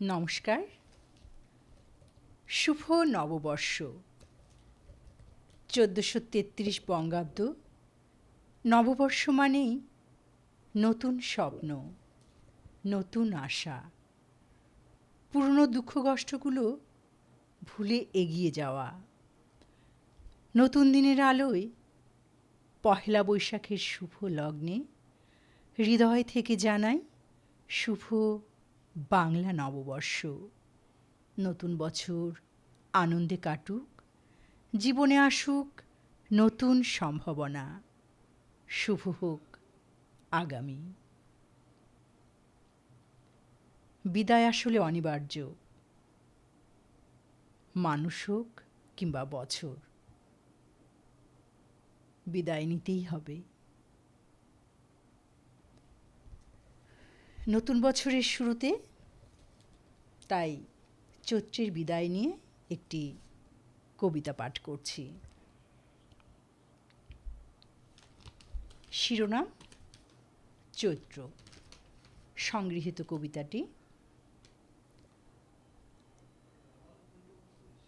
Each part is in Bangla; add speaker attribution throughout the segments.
Speaker 1: নমস্কার। শুভ নববর্ষ ১৪৩৩ বঙ্গাব্দ। নববর্ষ মানেই নতুন স্বপ্ন, নতুন আশা, পুরনো দুঃখ কষ্টগুলো ভুলে এগিয়ে যাওয়া। নতুন দিনের আলোয় পহেলা বৈশাখের শুভ লগ্নে হৃদয় থেকে জানাই শুভ বাংলা নববর্ষ। নতুন বছর আনন্দে কাটুক, জীবনে আসুক নতুন সম্ভাবনা। শুভ হোক আগামী। বিদায় আসলে অনিবার্য, মানুষ হোক কিংবা বছর, বিদায় নিতেই হবে। নতুন বছরের শুরুতে তাই চৈত্রের বিদায় নিয়ে একটি কবিতা পাঠ করছি। শিরোনাম চৈত্র। সংগৃহীত কবিতাটি।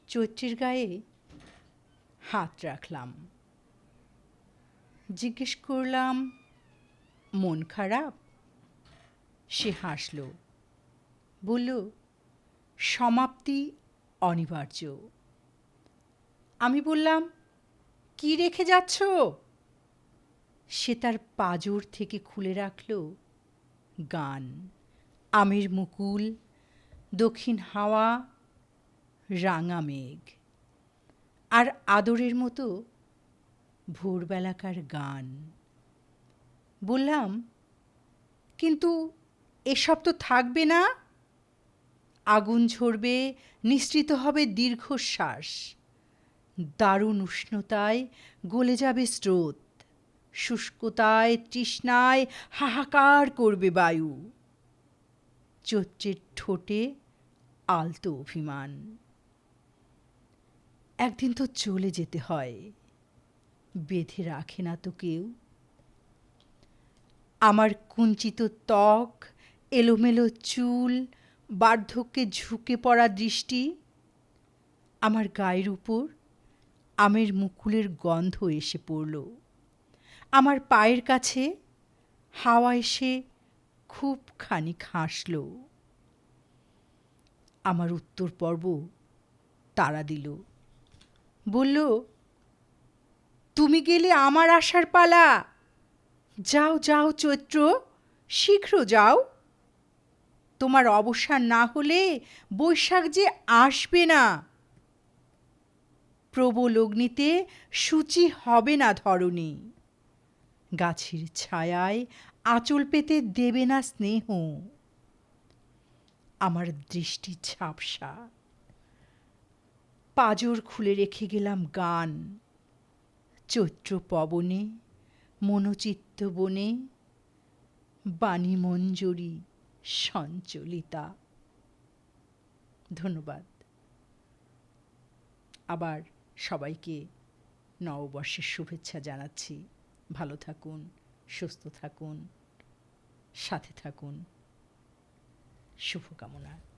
Speaker 1: চৈত্রের গায়ে হাত রাখলাম, জিজ্ঞেস করলাম মন খারাপ? সে হাসল, বলল সমাপ্তি অনিবার্য। আমি বললাম কি রেখে যাচ্ছ? সে তার পাঁজর থেকে খুলে রাখল গান, আমের মুকুল, দক্ষিণ হাওয়া, রাঙা মেঘ, আর আদরের মতো ভোরবেলাকার গান। বললাম কিন্তু এসব তো থাকবে না। আগুন ঝরবে, নিঃসৃত হবে দীর্ঘশ্বাস, দারুণ উষ্ণতায় গলে যাবে স্রোত, শুষ্কতায় তৃষ্ণায় হাহাকার করবে বায়ু। চৈত্রের ঠোঁটে আলতো অভিমান। একদিন তো চলে যেতে হয়, বেঁধে রাখে না তো কেউ। আমার কুঞ্চিত ত্বক, এলোমেলো চুল, বার্ধক্যে ঝুঁকে পড়া দৃষ্টি, আমার গায়ের উপর আমের মুকুলের গন্ধ এসে পড়ল। আমার পায়ের কাছে হাওয়া এসে খুব খানিক হাসল। আমার উত্তর পর্ব তাড়া দিল, বলল তুমি গেলে আমার আসার পালা। যাও যাও চৈত্র, শীঘ্র যাও। তোমার অবসান না হলে বৈশাখ যে আসবে না। প্রবল অগ্নিতে সূচি হবে না ধরণী। গাছের ছায়ায় আঁচল পেতে দেবে না স্নেহ। আমার দৃষ্টি ঝাপসা, পাঁজর খুলে রেখে গেলাম গান। চৈত্র পবনে, মনোচিত্ত বনে, বাণী মঞ্জরি সঞ্চলিতা। ধন্যবাদ। আবার সবাইকে নববর্ষের শুভেচ্ছা জানাচ্ছি। ভালো থাকুন, সুস্থ থাকুন, সাথে থাকুন। শুভকামনা।